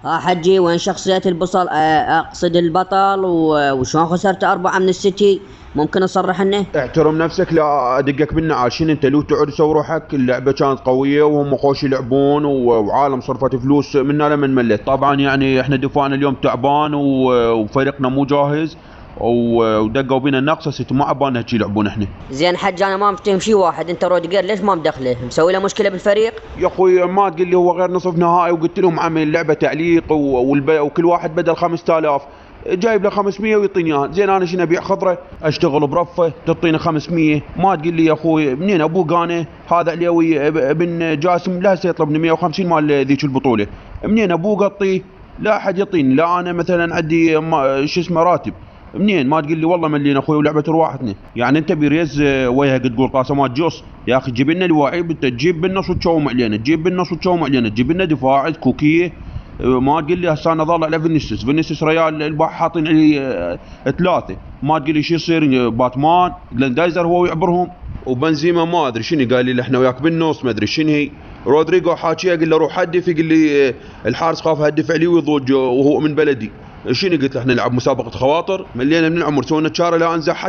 ها حجي وين شخصية البطل؟ اقصد البطل وشلون خسرت 4 من السيتي؟ ممكن اصرح انه احترم نفسك، لا ادقك بالنعال. شنو انت لو تقعد تسوي روحك اللعبه كانت قويه وهم خوش يلعبون وعالم صرفت فلوس منا لمن مليت. طبعا يعني احنا دفاعنا اليوم تعبان وفريقنا مو جاهز ودقوا بينا النقص. هسه ما عبالنا هيك يلعبون احنا. زين حج انا ما مفتهم شي واحد، انت روديجر ليش ما مدخله؟ مسوي له مشكلة بالفريق؟ يا اخوي ما تقول لي هو غير نصف نهائي وقلت لهم عامل اللعبه تعليق وكل واحد بدل 5000 جايب له 500 ويعطيني اياها. زين انا شنو ابيع خضره اشتغل برفه تعطيني 500؟ ما تقول لي يا اخوي منين ابوك انا هذا عليوي ابن جاسم لا هسه يطلبني 150 مال ذيك البطوله. منين ابوك اعطيه؟ لا احد يعطيني، لا انا مثلا عندي شو اسمه راتب. منين؟ ما تقول لي والله ملينا اخوي ولعبه رواحتنا. يعني انت بريز وجهك تقول قاسمات جوس؟ يا اخي جيب لنا الواعيب، انت تجيب بالنص وتشوم علينا، تجيب بالنص وتشوم علينا، تجيب لنا دفاع كوكيه. ما تقول لي هسه انا ضل على فينيسيوس ريال البارح حاطين علي 3. ما تقول لي شو يصير باتمان جلندايزر هو يعبرهم. وبنزيما ما ادري شنو قال لي احنا وياك بالنص ما ادري شنو هي. رودريجو حاكيه قال له روح هدف، يقول لي الحارس خاف هدف عليه ويضوج وهو من بلدي. شنو قلت له احنا نلعب مسابقه خواطر؟ ملينا من العمر سوينا تشاره لا انزح